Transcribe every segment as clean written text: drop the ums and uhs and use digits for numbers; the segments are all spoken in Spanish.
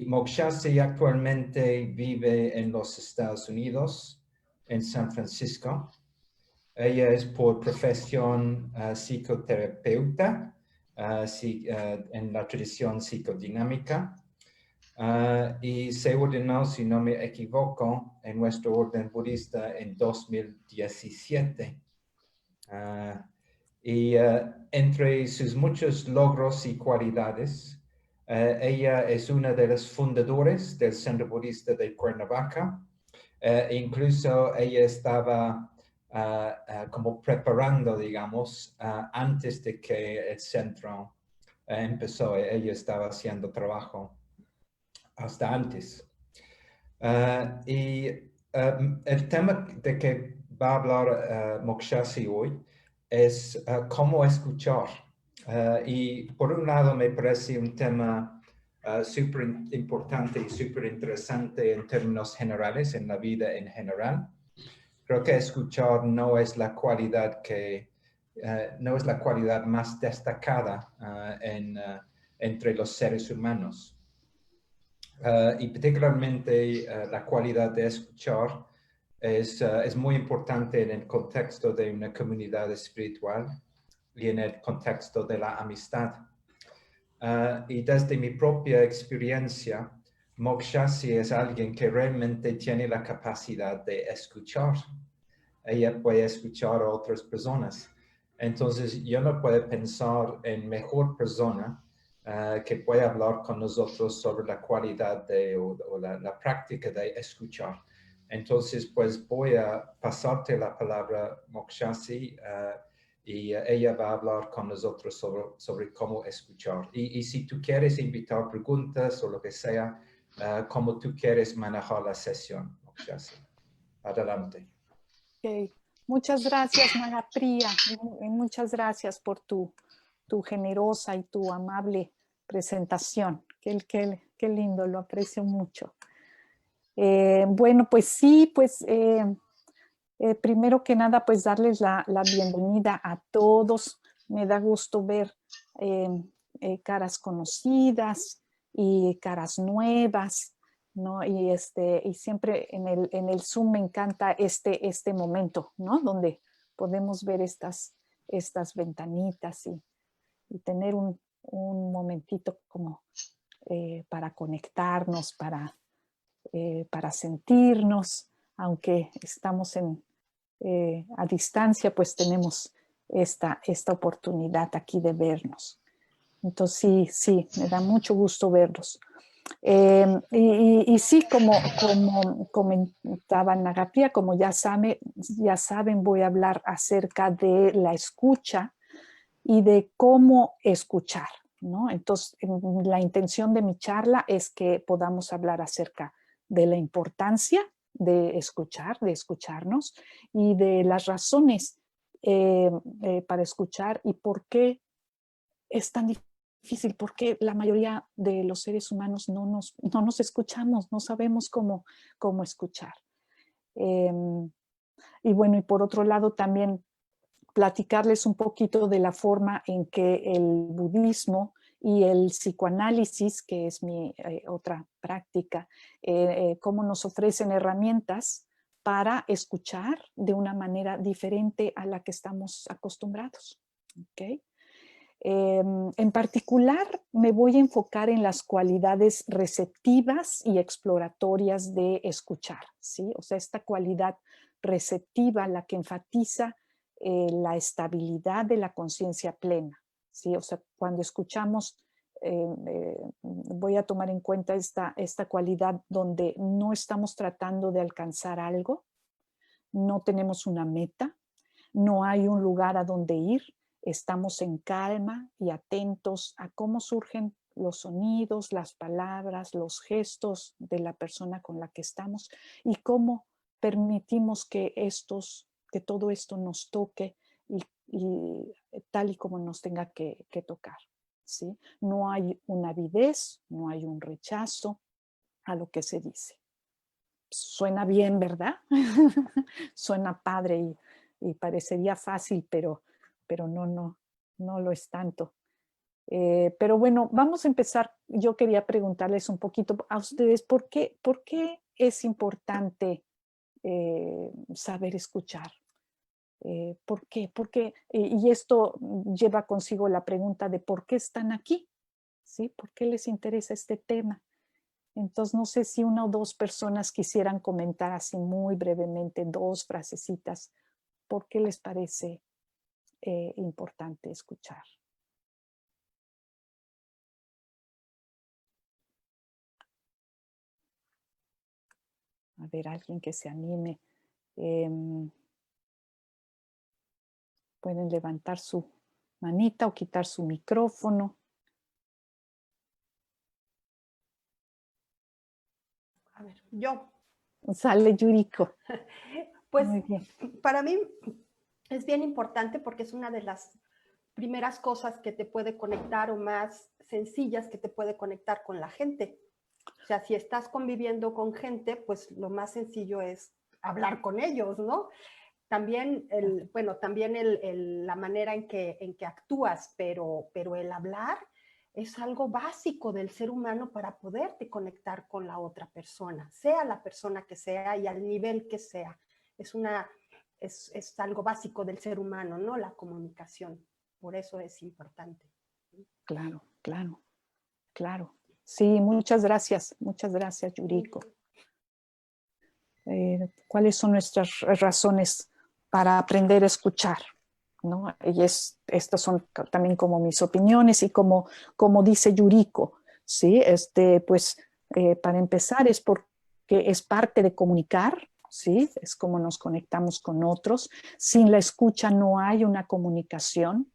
Mokshasi actualmente vive en los Estados Unidos, en San Francisco. Ella es por profesión psicoterapeuta en la tradición psicodinámica y se ordenó, si no me equivoco, en nuestro orden budista en 2017. Entre sus muchos logros y cualidades, ella es una de las fundadoras del Centro Budista de Cuernavaca. Incluso ella estaba como preparando, digamos, antes de que el centro empezó. Ella estaba haciendo trabajo hasta antes. El tema de que va a hablar Mokshasi hoy es cómo escuchar. Y por un lado me parece un tema súper importante y súper interesante en términos generales, en la vida en general. Creo que escuchar no es la cualidad no es la cualidad más destacada entre los seres humanos. Y particularmente la cualidad de escuchar es muy importante en el contexto de una comunidad espiritual y en el contexto de la amistad. Y desde mi propia experiencia, Mokshasi es alguien que realmente tiene la capacidad de escuchar. Ella puede escuchar a otras personas. Entonces, yo no puedo pensar en mejor persona que puede hablar con nosotros sobre la cualidad o la práctica de escuchar. Entonces, pues voy a pasarte la palabra, Mokshasi, y ella va a hablar con nosotros sobre cómo escuchar. Y si tú quieres invitar preguntas o lo que sea, como tú quieres manejar la sesión, Mokshasi. Adelante. Okay. Muchas gracias, Magapriya, y muchas gracias por tu generosa y tu amable presentación. Qué lindo, lo aprecio mucho. Bueno, pues sí, pues primero que nada, pues darles la bienvenida a todos. Me da gusto ver caras conocidas y caras nuevas, ¿no? Y siempre en el Zoom me encanta este momento, ¿no? Donde podemos ver estas ventanitas y tener un momentito como para conectarnos, para sentirnos, aunque estamos a distancia, pues tenemos esta oportunidad aquí de vernos. Entonces sí, me da mucho gusto verlos. Y sí, como comentaba Nagapriya, como ya saben, voy a hablar acerca de la escucha y de cómo escuchar, ¿no? Entonces, la intención de mi charla es que podamos hablar acerca de la importancia de escuchar, de escucharnos y de las razones para escuchar y por qué es tan difícil, porque la mayoría de los seres humanos no nos escuchamos, no sabemos cómo escuchar. Y bueno, y por otro lado también platicarles un poquito de la forma en que el budismo y el psicoanálisis, que es mi otra práctica, cómo nos ofrecen herramientas para escuchar de una manera diferente a la que estamos acostumbrados. ¿Okay? En particular, me voy a enfocar en las cualidades receptivas y exploratorias de escuchar, ¿sí? O sea, esta cualidad receptiva, la que enfatiza la estabilidad de la conciencia plena, ¿sí? O sea, cuando escuchamos, voy a tomar en cuenta esta cualidad donde no estamos tratando de alcanzar algo, no tenemos una meta, no hay un lugar a donde ir, estamos en calma y atentos a cómo surgen los sonidos, las palabras, los gestos de la persona con la que estamos y cómo permitimos que todo esto nos toque y tal y como nos tenga que tocar, ¿sí? No hay una avidez, no hay un rechazo a lo que se dice. Suena bien, ¿verdad? Suena padre y parecería fácil, pero no lo es tanto. Pero bueno, vamos a empezar. Yo quería preguntarles un poquito a ustedes por qué es importante saber escuchar. ¿Por qué? Y esto lleva consigo la pregunta de por qué están aquí, ¿sí? ¿Por qué les interesa este tema? Entonces, no sé si una o dos personas quisieran comentar así muy brevemente, 2 frasecitas, ¿por qué les parece importante escuchar? A ver, alguien que se anime. Pueden levantar su manita o quitar su micrófono. A ver, yo. Sale Yuriko. Pues Muy bien. para mí es bien importante porque es una de las primeras cosas que te puede conectar o más sencillas que te puede conectar con la gente. O sea, si estás conviviendo con gente, pues lo más sencillo es hablar con ellos, ¿no? También, la manera en que actúas, pero el hablar es algo básico del ser humano para poderte conectar con la otra persona, sea la persona que sea y al nivel que sea. Es algo básico del ser humano, ¿no? La comunicación. Por eso es importante. Claro, claro, claro. Sí, muchas gracias, Yuriko. ¿Cuáles son nuestras razones para aprender a escuchar? ¿No? Y estas son también como mis opiniones y como dice Yuriko, ¿sí? Pues para empezar es porque es parte de comunicar, ¿sí? Es como nos conectamos con otros. Sin la escucha no hay una comunicación.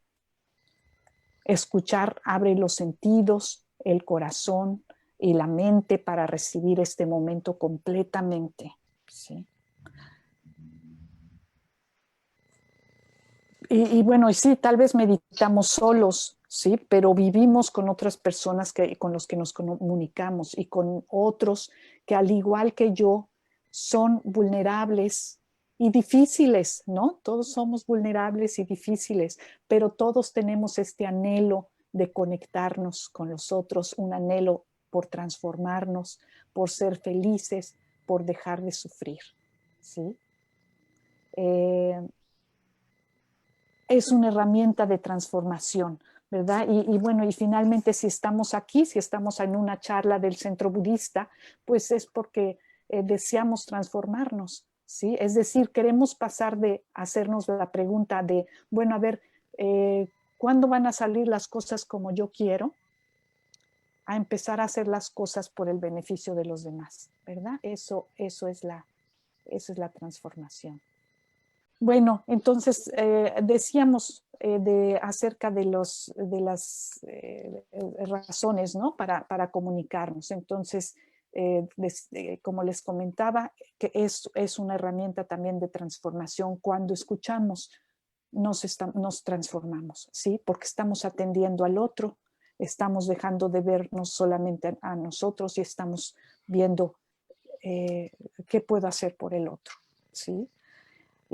Escuchar abre los sentidos, el corazón y la mente para recibir este momento completamente, ¿sí? Y bueno, y sí, tal vez meditamos solos, sí, pero vivimos con otras personas con los que nos comunicamos y con otros que al igual que yo son vulnerables y difíciles, ¿no? Todos somos vulnerables y difíciles, pero todos tenemos este anhelo de conectarnos con los otros, un anhelo por transformarnos, por ser felices, por dejar de sufrir, ¿sí? Es una herramienta de transformación, ¿verdad? Y bueno, y finalmente si estamos aquí, si estamos en una charla del Centro Budista, pues es porque deseamos transformarnos, ¿sí? Es decir, queremos pasar de hacernos la pregunta de, bueno, a ver, ¿cuándo van a salir las cosas como yo quiero? A empezar a hacer las cosas por el beneficio de los demás, ¿verdad? Eso es la transformación. Bueno, entonces decíamos acerca de las razones, ¿no? Para comunicarnos. Entonces, como les comentaba, que es una herramienta también de transformación. Cuando escuchamos, nos transformamos, ¿sí? Porque estamos atendiendo al otro, estamos dejando de vernos solamente a nosotros y estamos viendo qué puedo hacer por el otro, ¿sí?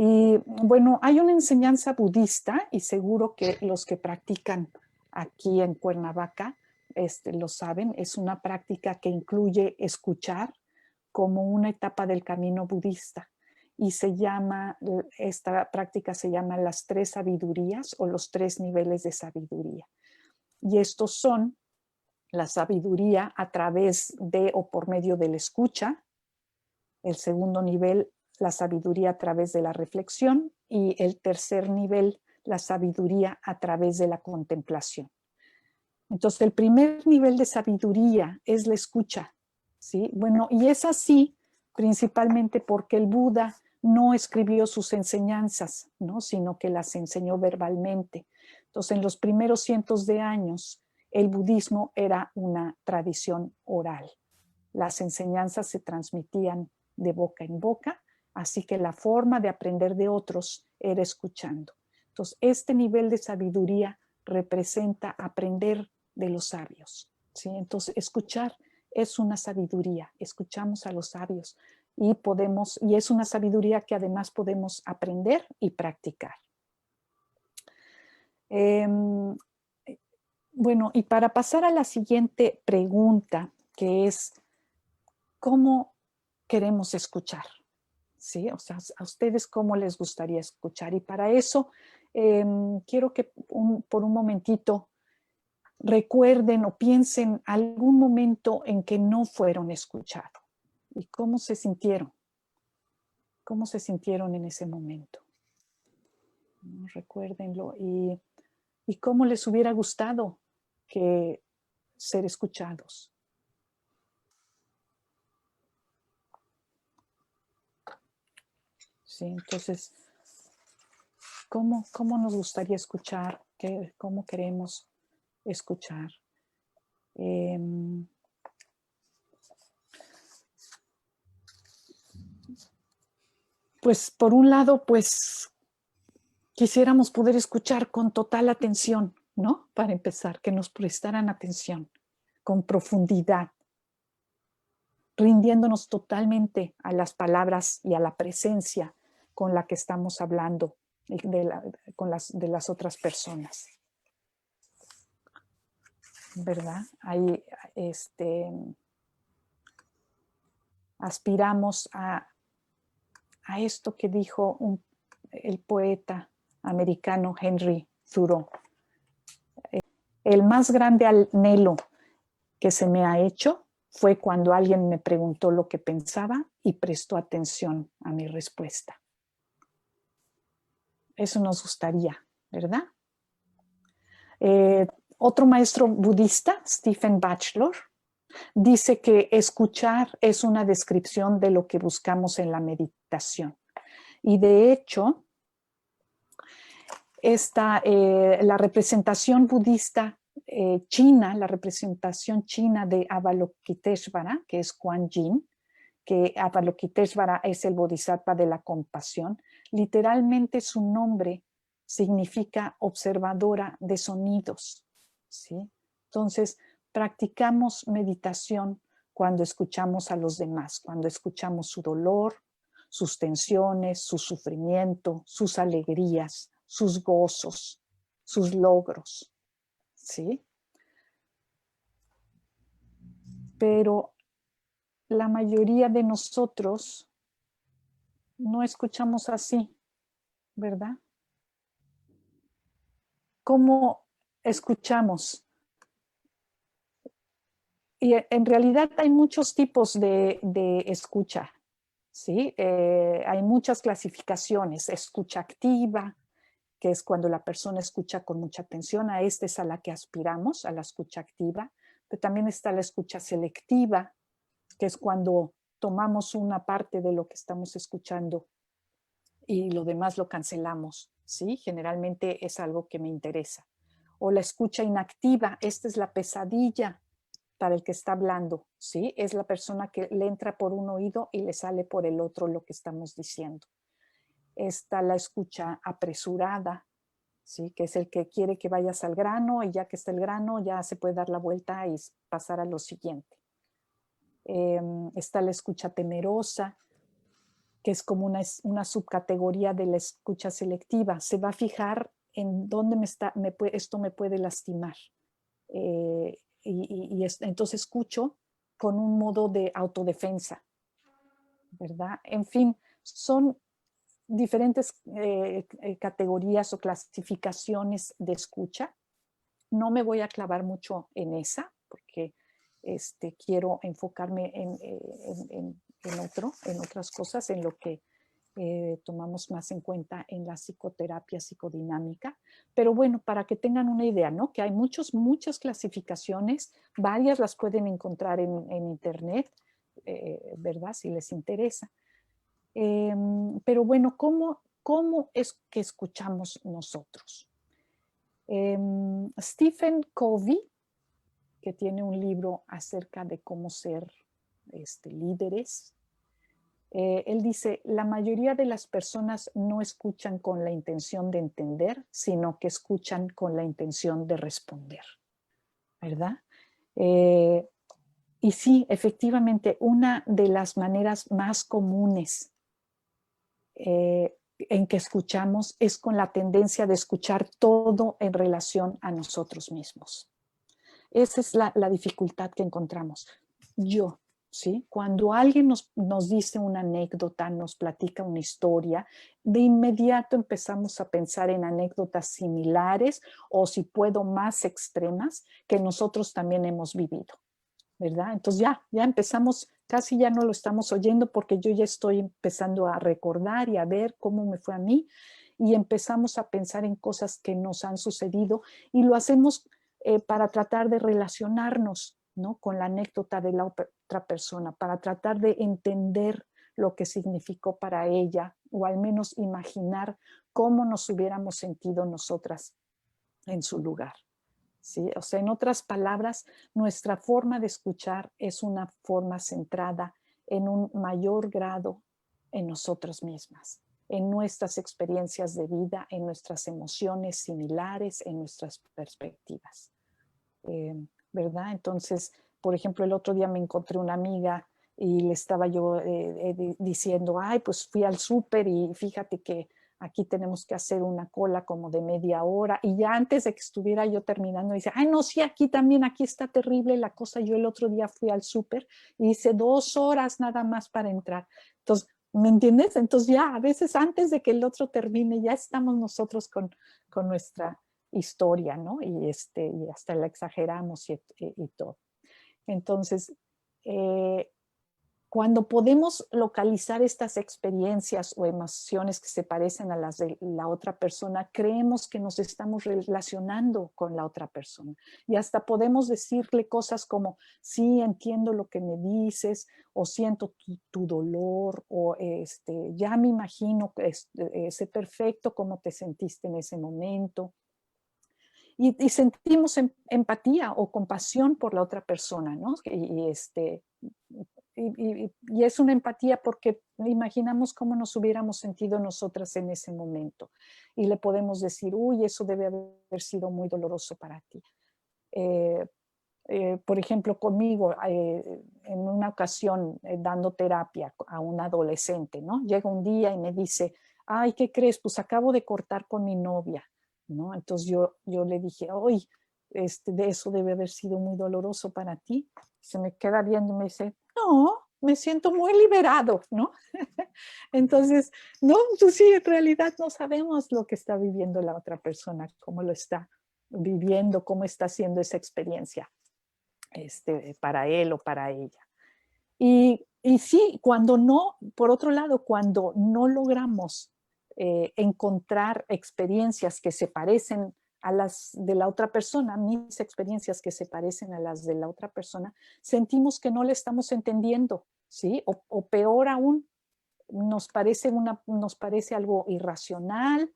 Y bueno, hay una enseñanza budista y seguro que los que practican aquí en Cuernavaca lo saben, es una práctica que incluye escuchar como una etapa del camino budista y esta práctica se llama las 3 sabidurías o los 3 niveles de sabiduría. Y estos son la sabiduría a través de o por medio de la escucha, el segundo nivel, la sabiduría a través de la reflexión y el tercer nivel, la sabiduría a través de la contemplación. Entonces, el primer nivel de sabiduría es la escucha, ¿sí? Bueno, y es así principalmente porque el Buda no escribió sus enseñanzas, ¿no? Sino que las enseñó verbalmente. Entonces, en los primeros cientos de años, el budismo era una tradición oral. Las enseñanzas se transmitían de boca en boca, así que la forma de aprender de otros era escuchando. Entonces, este nivel de sabiduría representa aprender de los sabios, ¿sí? Entonces, escuchar es una sabiduría, escuchamos a los sabios y es una sabiduría que además podemos aprender y practicar. Bueno, y para pasar a la siguiente pregunta, que es, ¿cómo queremos escuchar? ¿Sí? O sea, a ustedes cómo les gustaría escuchar. Y para eso quiero que por un momentito recuerden o piensen algún momento en que no fueron escuchados. ¿Y cómo se sintieron? ¿Cómo se sintieron en ese momento? Recuérdenlo. ¿Y cómo les hubiera gustado que ser escuchados? Sí, entonces, ¿cómo nos gustaría escuchar? ¿Cómo queremos escuchar? Pues por un lado, pues quisiéramos poder escuchar con total atención, ¿no? Para empezar, que nos prestaran atención, con profundidad, rindiéndonos totalmente a las palabras y a la presencia con la que estamos hablando de las otras personas. ¿Verdad? Ahí aspiramos a esto que dijo el poeta americano Henry Thoreau. El más grande anhelo que se me ha hecho fue cuando alguien me preguntó lo que pensaba y prestó atención a mi respuesta. Eso nos gustaría, ¿verdad? Otro maestro budista, Stephen Batchelor, dice que escuchar es una descripción de lo que buscamos en la meditación. Y de hecho, la representación budista china, la representación china de Avalokiteshvara, que es Kuan Yin, que Avalokiteshvara es el bodhisattva de la compasión, literalmente su nombre significa observadora de sonidos, ¿sí? Entonces, practicamos meditación cuando escuchamos a los demás, cuando escuchamos su dolor, sus tensiones, su sufrimiento, sus alegrías, sus gozos, sus logros, ¿sí? Pero la mayoría de nosotros no escuchamos así, ¿verdad? ¿Cómo escuchamos? Y en realidad hay muchos tipos de escucha, ¿sí? Hay muchas clasificaciones. Escucha activa, que es cuando la persona escucha con mucha atención. A esta es a la que aspiramos, a la escucha activa. Pero también está la escucha selectiva, que es cuando tomamos una parte de lo que estamos escuchando y lo demás lo cancelamos, ¿sí? Generalmente es algo que me interesa. O la escucha inactiva, esta es la pesadilla para el que está hablando, ¿sí? Es la persona que le entra por un oído y le sale por el otro lo que estamos diciendo. Está la escucha apresurada, ¿sí? Que es el que quiere que vayas al grano y ya que está el grano ya se puede dar la vuelta y pasar a lo siguiente. Está la escucha temerosa, que es como una subcategoría de la escucha selectiva. Se va a fijar en dónde esto me puede lastimar. Entonces escucho con un modo de autodefensa, ¿verdad? En fin, son diferentes categorías o clasificaciones de escucha. No me voy a clavar mucho en esa, porque quiero enfocarme en otras cosas, en lo que tomamos más en cuenta en la psicoterapia psicodinámica. Pero bueno, para que tengan una idea, ¿no? Que hay muchas internet, ¿verdad? Si les interesa. Pero bueno, ¿cómo es que escuchamos nosotros? Stephen Covey, que tiene un libro acerca de cómo ser líderes, él dice, la mayoría de las personas no escuchan con la intención de entender, sino que escuchan con la intención de responder, ¿verdad? Y sí, efectivamente, una de las maneras más comunes en que escuchamos es con la tendencia de escuchar todo en relación a nosotros mismos, esa es la dificultad que encontramos. Yo, ¿sí? Cuando alguien nos dice una anécdota, nos platica una historia, de inmediato empezamos a pensar en anécdotas similares o, si puedo, más extremas que nosotros también hemos vivido, ¿verdad? Entonces ya empezamos, casi ya no lo estamos oyendo porque yo ya estoy empezando a recordar y a ver cómo me fue a mí, y empezamos a pensar en cosas que nos han sucedido y lo hacemos para tratar de relacionarnos, ¿no?, con la anécdota de la otra persona, para tratar de entender lo que significó para ella, o al menos imaginar cómo nos hubiéramos sentido nosotras en su lugar. ¿Sí? O sea, en otras palabras, nuestra forma de escuchar es una forma centrada en un mayor grado en nosotras mismas, en nuestras experiencias de vida, en nuestras emociones similares, en nuestras perspectivas. ¿Verdad? Entonces, por ejemplo, el otro día me encontré una amiga y le estaba yo diciendo, ay, pues fui al súper y fíjate que aquí tenemos que hacer una cola como de media hora, y ya antes de que estuviera yo terminando, dice, ay, no, sí, aquí también, aquí está terrible la cosa. Yo el otro día fui al súper y hice 2 horas nada más para entrar. Entonces, ¿me entiendes? Entonces ya a veces antes de que el otro termine, ya estamos nosotros con nuestra historia, ¿no? Y hasta la exageramos y todo. Entonces, cuando podemos localizar estas experiencias o emociones que se parecen a las de la otra persona, creemos que nos estamos relacionando con la otra persona. Y hasta podemos decirle cosas como, sí, entiendo lo que me dices, o siento tu dolor, o ya me imagino, sé perfecto cómo te sentiste en ese momento. Y sentimos empatía o compasión por la otra persona, ¿no? Y es una empatía porque imaginamos cómo nos hubiéramos sentido nosotras en ese momento. Y le podemos decir, uy, eso debe haber sido muy doloroso para ti. Por ejemplo, conmigo, en una ocasión, dando terapia a un adolescente, ¿no? Llega un día y me dice, ay, ¿qué crees? Pues acabo de cortar con mi novia, ¿no? Entonces yo le dije, oye, de eso debe haber sido muy doloroso para ti. Se me queda viendo y me dice, no, me siento muy liberado, ¿no? Entonces, no, pues sí, en realidad no sabemos lo que está viviendo la otra persona, cómo lo está viviendo, cómo está haciendo esa experiencia para él o para ella. Y sí, cuando no, por otro lado, cuando no logramos encontrar experiencias que se parecen a las de la otra persona, mis experiencias que se parecen a las de la otra persona, sentimos que no le estamos entendiendo, ¿sí? O peor aún, nos parece algo irracional,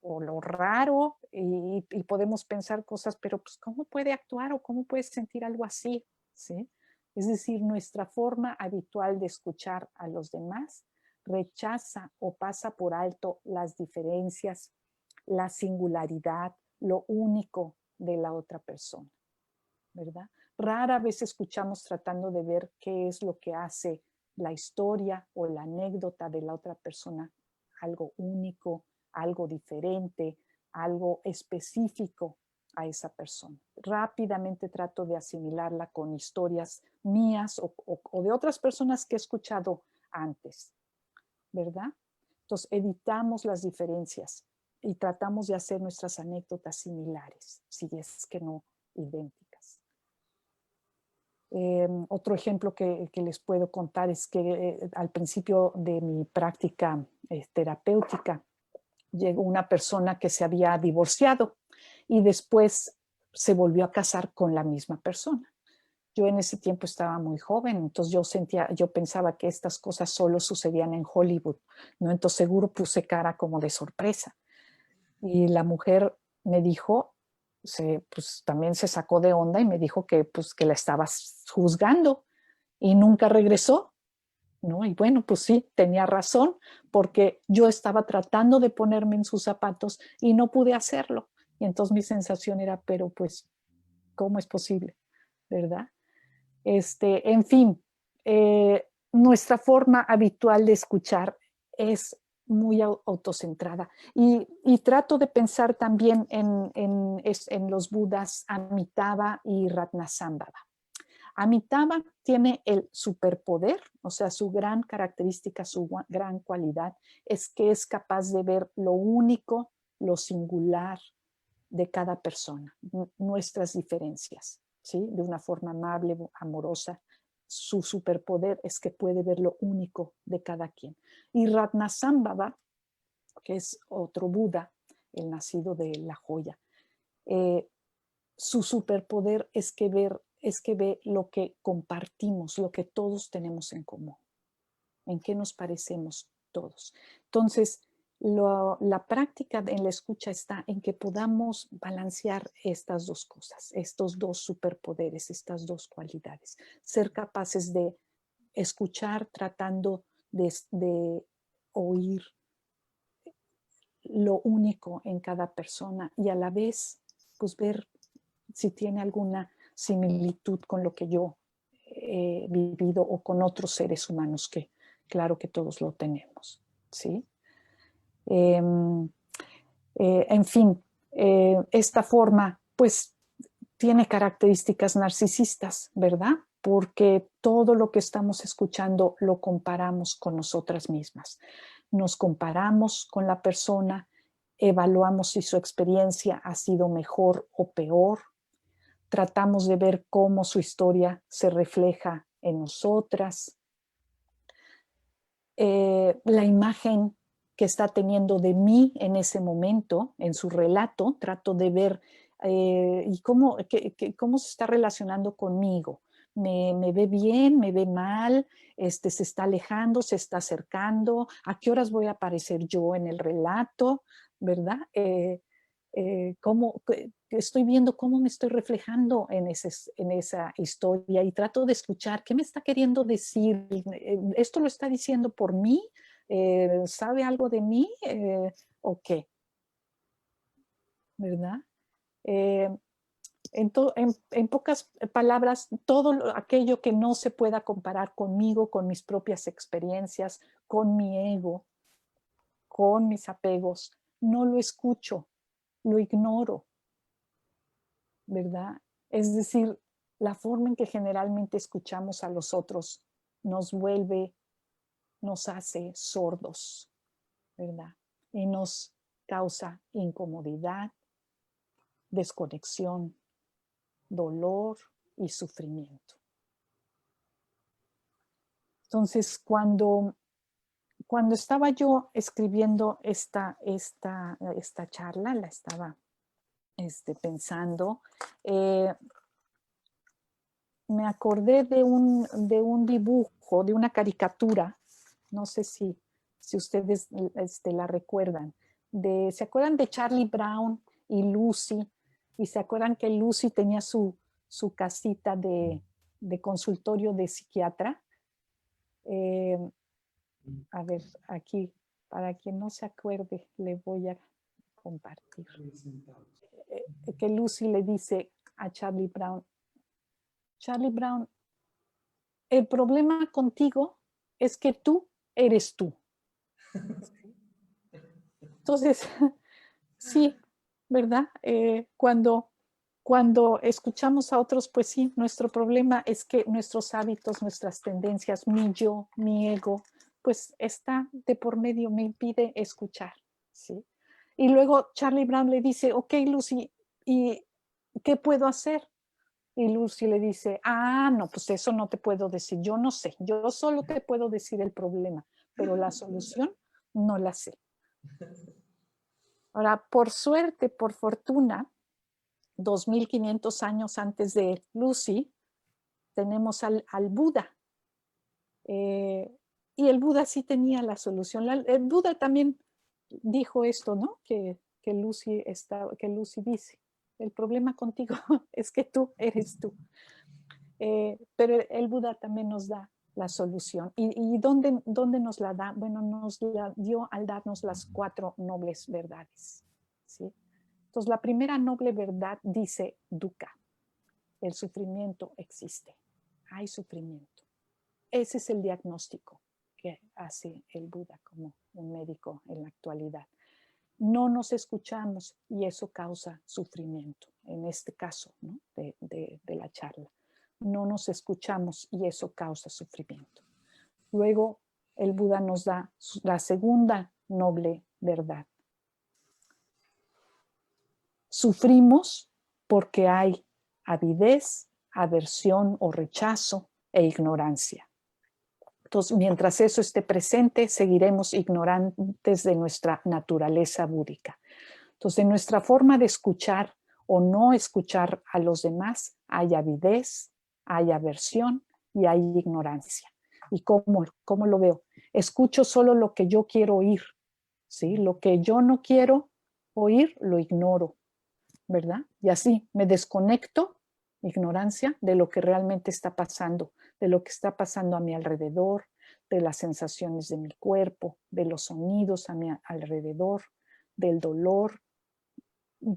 o lo raro, y podemos pensar cosas, pero pues ¿cómo puede actuar o cómo puede sentir algo así? ¿Sí? Es decir, nuestra forma habitual de escuchar a los demás rechaza o pasa por alto las diferencias, la singularidad, lo único de la otra persona, ¿verdad? Rara vez escuchamos tratando de ver qué es lo que hace la historia o la anécdota de la otra persona algo único, algo diferente, algo específico a esa persona. Rápidamente trato de asimilarla con historias mías o de otras personas que he escuchado antes, ¿verdad? Entonces evitamos las diferencias y tratamos de hacer nuestras anécdotas similares, si es que no idénticas. Otro ejemplo que les puedo contar es que al principio de mi práctica terapéutica llegó una persona que se había divorciado y después se volvió a casar con la misma persona. Yo en ese tiempo estaba muy joven, entonces yo pensaba que estas cosas solo sucedían en Hollywood, ¿no? Entonces seguro puse cara como de sorpresa. Y la mujer me dijo, pues también se sacó de onda y me dijo pues, que la estabas juzgando y nunca regresó, ¿no? Y bueno, pues sí, tenía razón, porque yo estaba tratando de ponerme en sus zapatos y no pude hacerlo. Y entonces mi sensación era, pero pues, ¿cómo es posible? ¿Verdad? En fin, nuestra forma habitual de escuchar es muy autocentrada. Y trato de pensar también en los Budas Amitabha y Ratnasambhava. Amitabha tiene el superpoder, o sea, su gran característica, su gran cualidad es que es capaz de ver lo único, lo singular de cada persona, nuestras diferencias, ¿sí? De una forma amable, amorosa. Su superpoder es que puede ver lo único de cada quien. Y Ratnasambhava, que es otro Buda, el nacido de la joya, su superpoder es que ve lo que compartimos, lo que todos tenemos en común, en qué nos parecemos todos. Entonces, la práctica en la escucha está en que podamos balancear estas dos cosas, estos dos superpoderes, estas dos cualidades. Ser capaces de escuchar tratando de oír lo único en cada persona y a la vez pues ver si tiene alguna similitud con lo que yo he vivido o con otros seres humanos, que claro que todos lo tenemos, ¿sí? En fin, esta forma pues tiene características narcisistas, ¿verdad? Porque todo lo que estamos escuchando lo comparamos con nosotras mismas. Nos comparamos con la persona, evaluamos si su experiencia ha sido mejor o peor, tratamos de ver cómo su historia se refleja en nosotras. La imagen que está teniendo de mí en ese momento, en su relato, trato de ver y cómo se está relacionando conmigo. Me ve bien, me ve mal, se está alejando, se está acercando, a qué horas voy a aparecer yo en el relato, ¿verdad? Estoy viendo cómo me estoy reflejando en esa historia y trato de escuchar qué me está queriendo decir. ¿Esto lo está diciendo por mí? ¿Sabe algo de mí? ¿O qué? ¿Verdad? En pocas palabras, todo aquello que no se pueda comparar conmigo, con mis propias experiencias, con mi ego, con mis apegos, no lo escucho, lo ignoro, ¿verdad? Es decir, la forma en que generalmente escuchamos a los otros nos hace sordos, ¿verdad? Y nos causa incomodidad, desconexión, dolor y sufrimiento. Entonces, cuando estaba yo escribiendo esta charla, la estaba pensando, me acordé de un dibujo, de una caricatura, no sé si ustedes la recuerdan, ¿se acuerdan de Charlie Brown y Lucy? Y se acuerdan que Lucy tenía su casita de consultorio de psiquiatra. A ver, aquí, para quien no se acuerde, le voy a compartir. Que Lucy le dice a Charlie Brown, Charlie Brown, el problema contigo es que tú eres tú. Entonces, sí, ¿verdad? Cuando escuchamos a otros, pues sí, nuestro problema es que nuestros hábitos, nuestras tendencias, mi yo, mi ego, pues está de por medio, me impide escuchar, ¿sí? Y luego Charlie Brown le dice, ok, Lucy, ¿y qué puedo hacer? Y Lucy le dice, no, pues eso no te puedo decir, yo no sé, yo solo te puedo decir el problema, pero la solución no la sé. Ahora, por suerte, por fortuna, 2500 años antes de Lucy, tenemos al Buda. Y el Buda sí tenía la solución. El Buda también dijo esto, ¿no? Que Lucy dice, el problema contigo es que tú eres tú. Pero el Buda también nos da la solución. ¿Y dónde nos la da? Bueno, nos la dio al darnos las 4 nobles verdades, ¿sí? Entonces, la primera noble verdad dice dukkha. El sufrimiento existe. Hay sufrimiento. Ese es el diagnóstico que hace el Buda como un médico en la actualidad. No nos escuchamos y eso causa sufrimiento, en este caso, ¿no? de la charla. No nos escuchamos y eso causa sufrimiento. Luego el Buda nos da la segunda noble verdad. Sufrimos porque hay avidez, aversión o rechazo e ignorancia. Entonces, mientras eso esté presente, seguiremos ignorantes de nuestra naturaleza búdica. Entonces, en nuestra forma de escuchar o no escuchar a los demás, hay avidez, hay aversión y hay ignorancia. ¿Y cómo lo veo? Escucho solo lo que yo quiero oír, ¿sí? Lo que yo no quiero oír, lo ignoro, ¿verdad? Y así me desconecto, ignorancia, de lo que realmente está pasando, de lo que está pasando a mi alrededor, de las sensaciones de mi cuerpo, de los sonidos a mi alrededor, del dolor,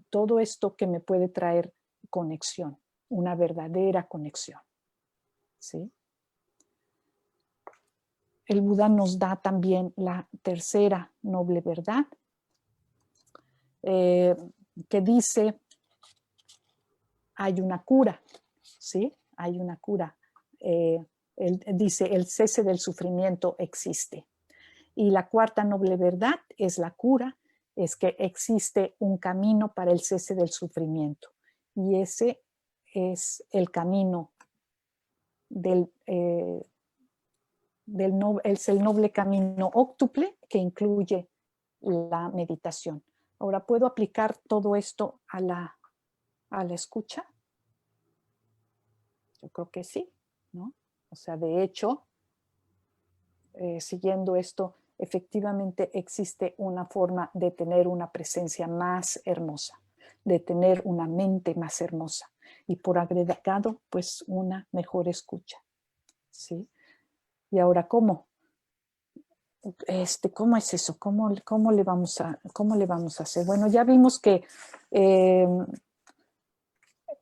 todo esto que me puede traer conexión, una verdadera conexión, ¿sí? El Buda nos da también la tercera noble verdad, que dice, hay una cura, ¿sí? Hay una cura. Él dice, el cese del sufrimiento existe. Y la cuarta noble verdad es la cura, es que existe un camino para el cese del sufrimiento. Y ese es el camino es el noble camino óctuple que incluye la meditación. Ahora, ¿puedo aplicar todo esto a la escucha? Yo creo que sí, ¿no? O sea, de hecho, siguiendo esto, efectivamente existe una forma de tener una presencia más hermosa, de tener una mente más hermosa y por agregado, pues una mejor escucha, ¿sí? Y ahora, ¿cómo? ¿Cómo es eso? ¿Cómo le vamos a hacer? Bueno, ya vimos que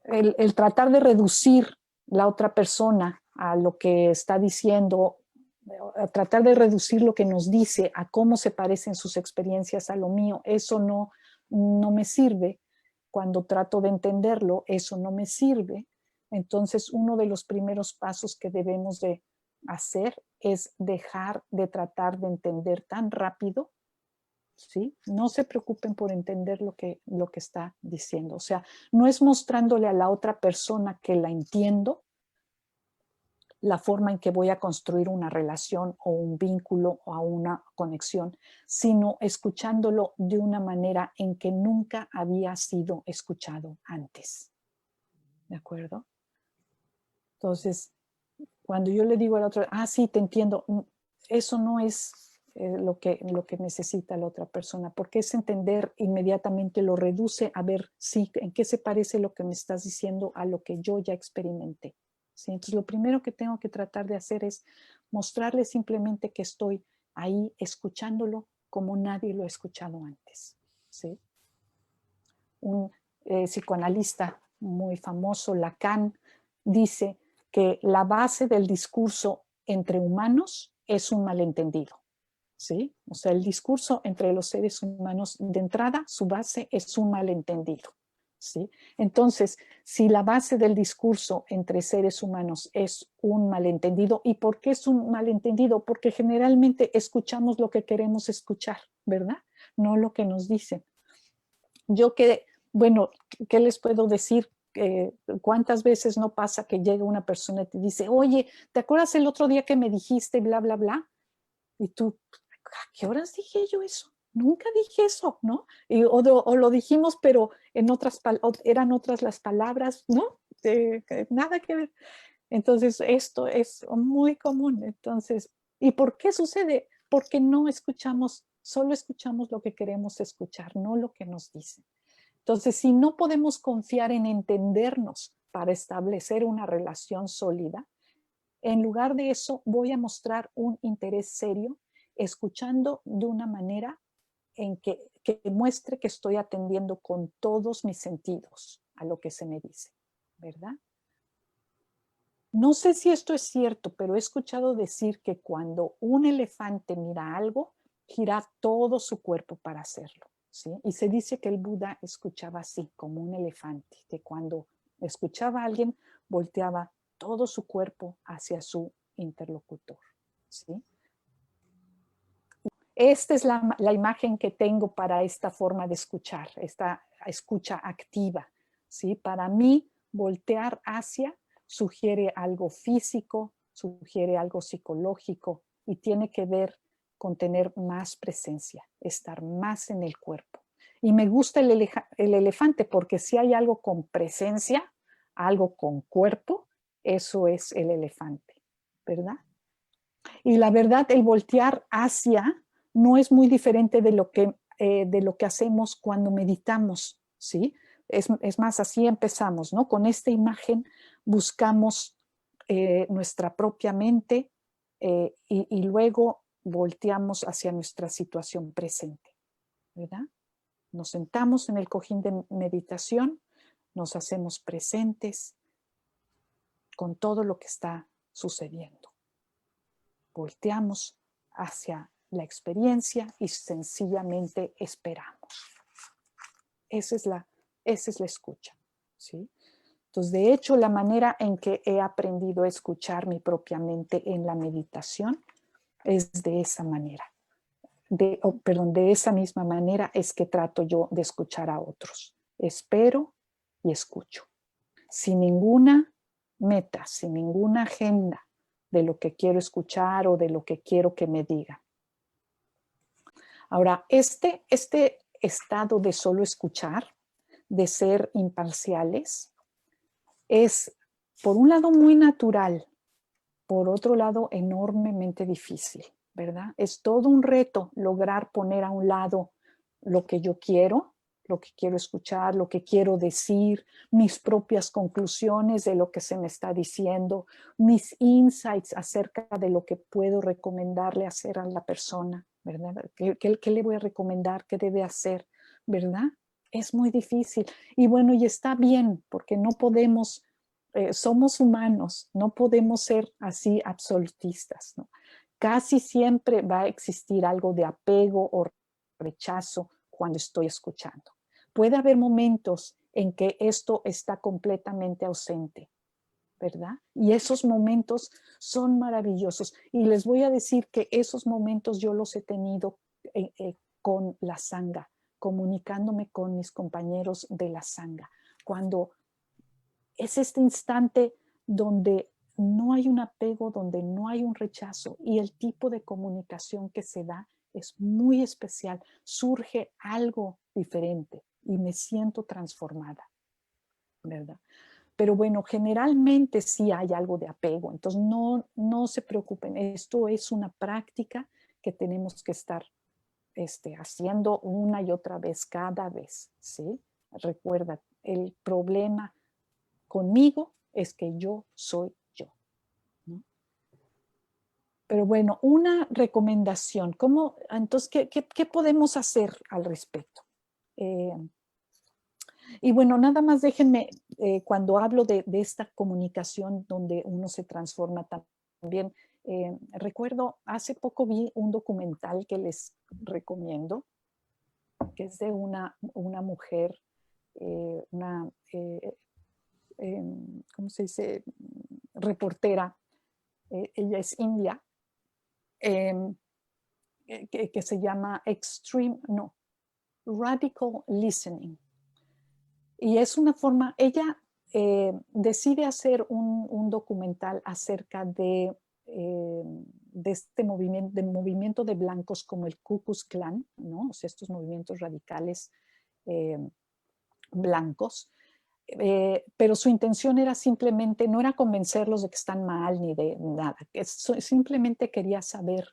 el tratar de reducir la otra persona a lo que está diciendo, a tratar de reducir lo que nos dice a cómo se parecen sus experiencias a lo mío, eso no me sirve. Cuando trato de entenderlo, eso no me sirve. Entonces, uno de los primeros pasos que debemos de hacer es dejar de tratar de entender tan rápido, ¿sí? No se preocupen por entender lo que está diciendo. O sea, no es mostrándole a la otra persona que la entiendo la forma en que voy a construir una relación o un vínculo o una conexión, sino escuchándolo de una manera en que nunca había sido escuchado antes. ¿De acuerdo? Entonces, cuando yo le digo al otro, sí, te entiendo, eso no es lo que necesita la otra persona, porque es entender inmediatamente, lo reduce a ver, sí, en qué se parece lo que me estás diciendo a lo que yo ya experimenté. ¿Sí? Entonces, lo primero que tengo que tratar de hacer es mostrarle simplemente que estoy ahí escuchándolo como nadie lo ha escuchado antes. ¿Sí? Un psicoanalista muy famoso, Lacan, dice que la base del discurso entre humanos es un malentendido. ¿Sí? O sea, el discurso entre los seres humanos, de entrada, su base es un malentendido. ¿Sí? Entonces, si la base del discurso entre seres humanos es un malentendido, ¿y por qué es un malentendido? Porque generalmente escuchamos lo que queremos escuchar, ¿verdad? No lo que nos dicen. Bueno, ¿qué les puedo decir? ¿Cuántas veces no pasa que llega una persona y te dice, oye, ¿te acuerdas el otro día que me dijiste bla, bla, bla? Y tú, ¿a qué horas dije yo eso? Nunca dije eso, ¿no? O lo dijimos, pero eran otras las palabras, ¿no? Nada que ver. Entonces, esto es muy común. Entonces, ¿y por qué sucede? Porque no escuchamos, solo escuchamos lo que queremos escuchar, no lo que nos dicen. Entonces, si no podemos confiar en entendernos para establecer una relación sólida, en lugar de eso voy a mostrar un interés serio, escuchando de una manera en que muestre que estoy atendiendo con todos mis sentidos a lo que se me dice, ¿verdad? No sé si esto es cierto, pero he escuchado decir que cuando un elefante mira algo, gira todo su cuerpo para hacerlo, ¿sí? Y se dice que el Buda escuchaba así, como un elefante, que cuando escuchaba a alguien, volteaba todo su cuerpo hacia su interlocutor, ¿sí? Esta es la imagen que tengo para esta forma de escuchar, esta escucha activa, ¿sí? Para mí, voltear hacia sugiere algo físico, sugiere algo psicológico y tiene que ver con tener más presencia, estar más en el cuerpo. Y me gusta el elefante porque si hay algo con presencia, algo con cuerpo, eso es el elefante, ¿verdad? Y la verdad, el voltear hacia no es muy diferente de lo que hacemos cuando meditamos, ¿sí? Es más, así empezamos, ¿no? Con esta imagen buscamos nuestra propia mente y luego volteamos hacia nuestra situación presente, ¿verdad? Nos sentamos en el cojín de meditación, nos hacemos presentes con todo lo que está sucediendo. Volteamos hacia la experiencia y sencillamente esperamos. Esa es la escucha, ¿sí? Entonces, de hecho, la manera en que he aprendido a escuchar mi propia mente en la meditación es de esa manera. De esa misma manera es que trato yo de escuchar a otros. Espero y escucho. Sin ninguna meta, sin ninguna agenda de lo que quiero escuchar o de lo que quiero que me digan. Ahora, este estado de solo escuchar, de ser imparciales, es, por un lado, muy natural, por otro lado, enormemente difícil, ¿verdad? Es todo un reto lograr poner a un lado lo que yo quiero, lo que quiero escuchar, lo que quiero decir, mis propias conclusiones de lo que se me está diciendo, mis insights acerca de lo que puedo recomendarle hacer a la persona, ¿verdad? ¿Qué le voy a recomendar? ¿Qué debe hacer? ¿Verdad? Es muy difícil. Y bueno, y está bien, porque no podemos, somos humanos, no podemos ser así absolutistas, ¿no? Casi siempre va a existir algo de apego o rechazo cuando estoy escuchando. Puede haber momentos en que esto está completamente ausente, ¿verdad? Y esos momentos son maravillosos. Y les voy a decir que esos momentos yo los he tenido con la sangha, comunicándome con mis compañeros de la sangha. Cuando es este instante donde no hay un apego, donde no hay un rechazo y el tipo de comunicación que se da es muy especial. Surge algo diferente y me siento transformada, ¿verdad? Pero bueno, generalmente sí hay algo de apego, entonces no se preocupen. Esto es una práctica que tenemos que estar haciendo una y otra vez, cada vez, ¿sí? Recuerda, el problema conmigo es que yo soy yo, ¿no? Pero bueno, una recomendación, entonces, ¿qué podemos hacer al respecto? Y bueno, nada más déjenme, cuando hablo de esta comunicación donde uno se transforma también, recuerdo, hace poco vi un documental que les recomiendo, que es de una mujer, ¿cómo se dice? Reportera, ella es india, que se llama Radical Listening. Y es una forma, ella decide hacer un documental acerca de este movimiento de blancos como el Ku Klux Klan, ¿no? O sea, estos movimientos radicales blancos. Pero su intención era simplemente, no era convencerlos de que están mal ni de nada, simplemente quería saber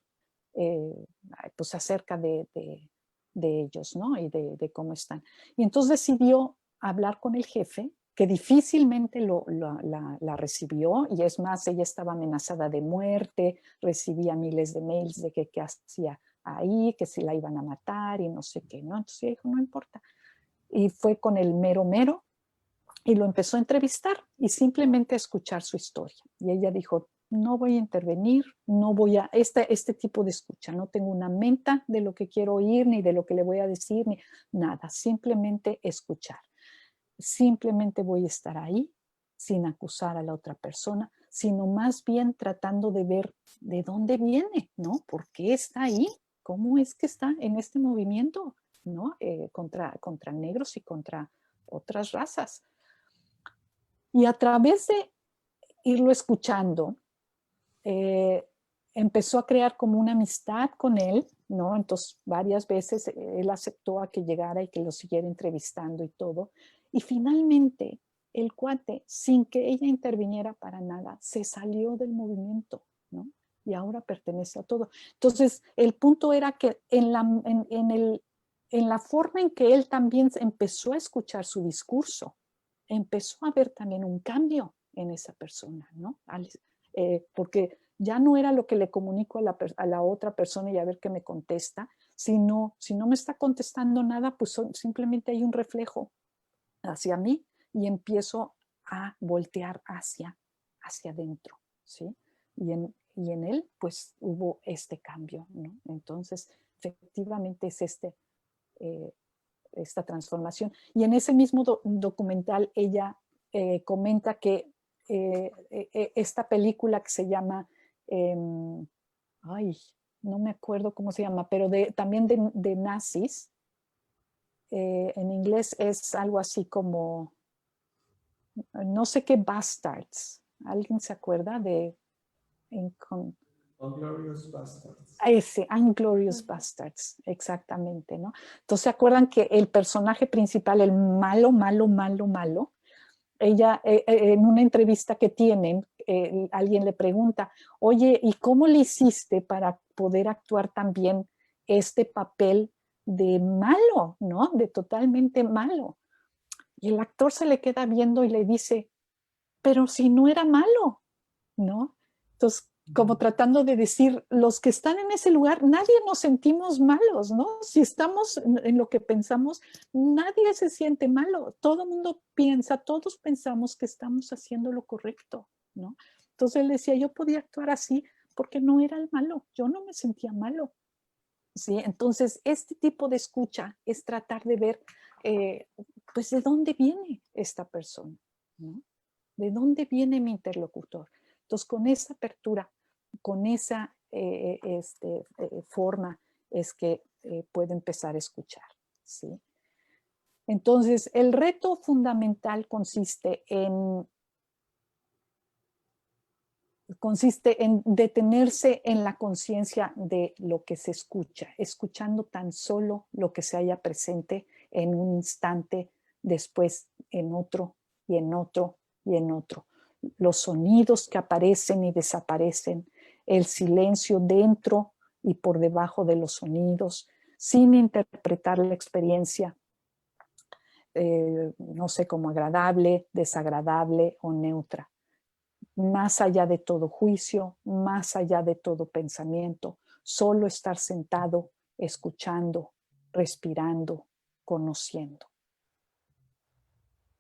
pues acerca de ellos, ¿no? Y de cómo están. Y entonces decidió hablar con el jefe, que difícilmente la recibió, y es más, ella estaba amenazada de muerte, recibía miles de mails de qué hacía ahí, que si la iban a matar y no sé qué, ¿no? Entonces ella dijo, no importa. Y fue con el mero mero, y lo empezó a entrevistar y simplemente a escuchar su historia. Y ella dijo, no voy a intervenir, no voy a, este tipo de escucha, no tengo una meta de lo que quiero oír, ni de lo que le voy a decir, ni nada, simplemente escuchar. Simplemente voy a estar ahí sin acusar a la otra persona, sino más bien tratando de ver de dónde viene, ¿no? ¿Por qué está ahí? ¿Cómo es que está en este movimiento, ¿no? Contra negros y contra otras razas. Y a través de irlo escuchando, empezó a crear como una amistad con él, ¿no? Entonces, varias veces él aceptó a que llegara y que lo siguiera entrevistando y todo. Y finalmente, el cuate, sin que ella interviniera para nada, se salió del movimiento, ¿no? Y ahora pertenece a todo. Entonces, el punto era que en la forma en que él también empezó a escuchar su discurso, empezó a ver también un cambio en esa persona, ¿no? Porque ya no era lo que le comunico a la otra persona y a ver qué me contesta, sino si no me está contestando nada, pues simplemente hay un reflejo hacia mí y empiezo a voltear hacia adentro, ¿sí? Y en él, pues hubo este cambio, ¿no? Entonces, efectivamente es esta transformación. Y en ese mismo documental ella comenta que esta película que se llama, ay, no me acuerdo cómo se llama, pero también de nazis, en inglés es algo así como, no sé qué, Bastards. ¿Alguien se acuerda de... Inglorious Bastards. Ese, Inglorious Bastards, exactamente, ¿no? Entonces, ¿se acuerdan que el personaje principal, el malo, ella, en una entrevista que tienen, alguien le pregunta, oye, ¿y cómo le hiciste para poder actuar también este papel de malo, ¿no? De totalmente malo. Y el actor se le queda viendo y le dice, pero si no era malo, ¿no? Entonces, como tratando de decir, los que están en ese lugar, nadie nos sentimos malos, ¿no? Si estamos en lo que pensamos, nadie se siente malo. Todo el mundo piensa, todos pensamos que estamos haciendo lo correcto, ¿no? Entonces él decía, yo podía actuar así porque no era el malo, yo no me sentía malo, ¿sí? Entonces, este tipo de escucha es tratar de ver, pues, de dónde viene esta persona, ¿no? ¿De dónde viene mi interlocutor? Entonces, con esa apertura, con esa forma, es que puede empezar a escuchar, ¿sí? Entonces, el reto fundamental consiste en detenerse en la conciencia de lo que se escucha, escuchando tan solo lo que se haya presente en un instante, después en otro y en otro y en otro. Los sonidos que aparecen y desaparecen, el silencio dentro y por debajo de los sonidos, sin interpretar la experiencia, no sé, como agradable, desagradable o neutra. Más allá de todo juicio, más allá de todo pensamiento, solo estar sentado, escuchando, respirando, conociendo.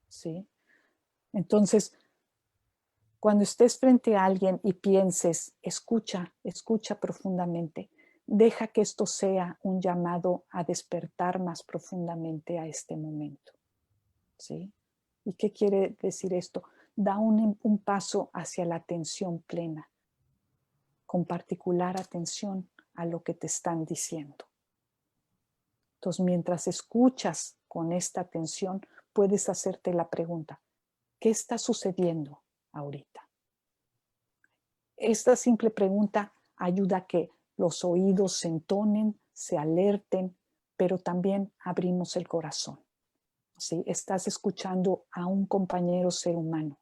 ¿Sí? Entonces, cuando estés frente a alguien y pienses, escucha, escucha profundamente, deja que esto sea un llamado a despertar más profundamente a este momento. ¿Sí? ¿Y qué quiere decir esto? Da un paso hacia la atención plena, con particular atención a lo que te están diciendo. Entonces, mientras escuchas con esta atención, puedes hacerte la pregunta, ¿qué está sucediendo ahorita? Esta simple pregunta ayuda a que los oídos se entonen, se alerten, pero también abrimos el corazón. ¿Sí? Estás escuchando a un compañero ser humano.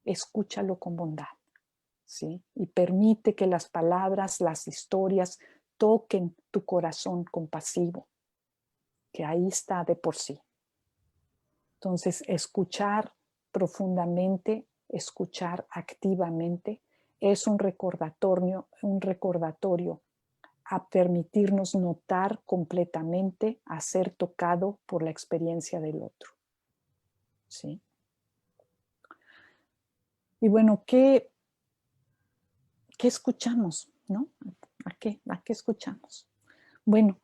Escúchalo con bondad. ¿Sí? Y permite que las palabras, las historias toquen tu corazón compasivo, que ahí está de por sí. Entonces, escuchar profundamente, escuchar activamente, es un recordatorio a permitirnos notar completamente, a ser tocado por la experiencia del otro. ¿Sí? Y bueno, ¿qué escuchamos? ¿No? ¿A qué escuchamos? Bueno,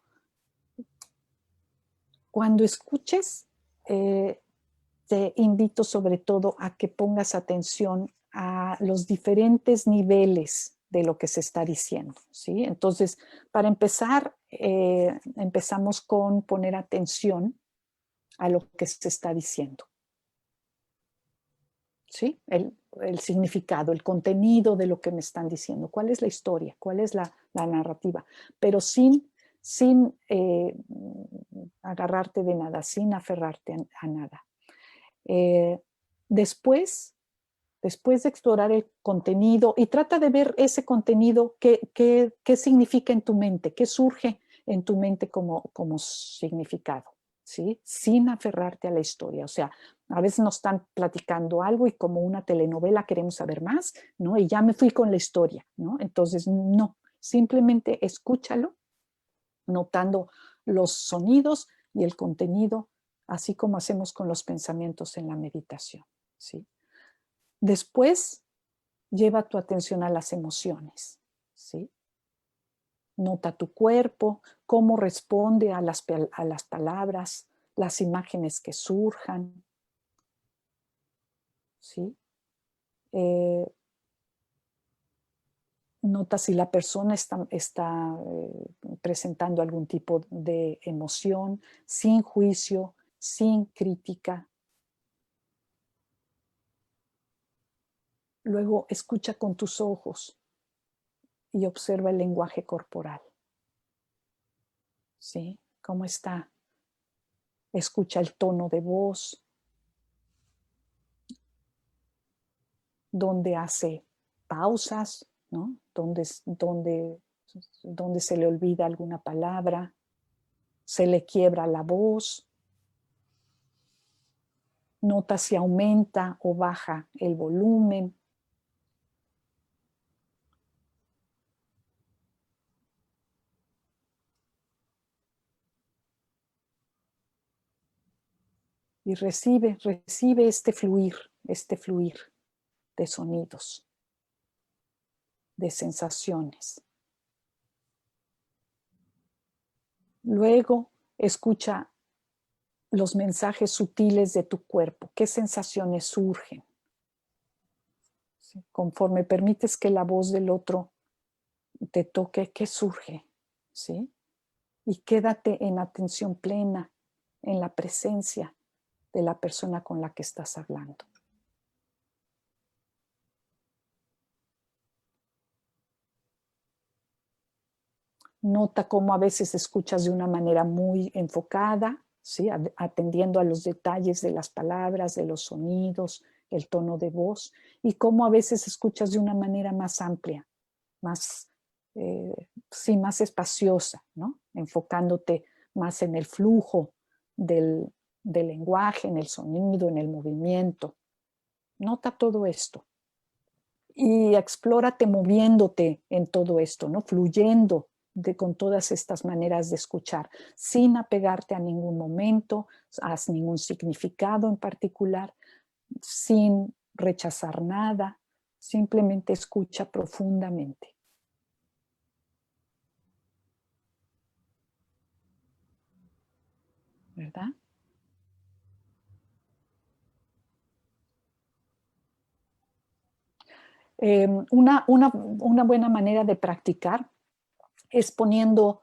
cuando escuches, te invito sobre todo a que pongas atención a los diferentes niveles de lo que se está diciendo, ¿sí? Entonces, para empezar, empezamos con poner atención a lo que se está diciendo, ¿sí? El significado, el contenido de lo que me están diciendo, cuál es la historia, cuál es la narrativa, pero sin agarrarte de nada, sin aferrarte a nada. Después de explorar el contenido, y trata de ver ese contenido, qué significa en tu mente, qué surge en tu mente como significado, ¿sí? Sin aferrarte a la historia. O sea, a veces nos están platicando algo y como una telenovela queremos saber más, ¿no? Y ya me fui con la historia, ¿no? Entonces, no, simplemente escúchalo, notando los sonidos y el contenido, así como hacemos con los pensamientos en la meditación, ¿sí? Después, lleva tu atención a las emociones, ¿sí? Nota tu cuerpo, cómo responde a las palabras, las imágenes que surjan, ¿sí? Nota si la persona está presentando algún tipo de emoción, sin juicio, sin crítica. Luego escucha con tus ojos y observa el lenguaje corporal, ¿sí? ¿Cómo está? Escucha el tono de voz, donde hace pausas, ¿no? Donde se le olvida alguna palabra, se le quiebra la voz. Nota si aumenta o baja el volumen. Y recibe este fluir de sonidos, de sensaciones. Luego escucha los mensajes sutiles de tu cuerpo. ¿Qué sensaciones surgen? ¿Sí? Conforme permites que la voz del otro te toque, ¿qué surge? ¿Sí? Y quédate en atención plena, en la presencia de la persona con la que estás hablando. Nota cómo a veces escuchas de una manera muy enfocada, ¿sí? Atendiendo a los detalles de las palabras, de los sonidos, el tono de voz, y cómo a veces escuchas de una manera más amplia, más, más espaciosa, ¿no? Enfocándote más en el flujo del lenguaje, en el sonido, en el movimiento. Nota todo esto y explórate moviéndote en todo esto, ¿no? Fluyendo con todas estas maneras de escuchar, sin apegarte a ningún momento, a ningún significado en particular, sin rechazar nada, simplemente escucha profundamente. ¿Verdad? Una buena manera de practicar es poniendo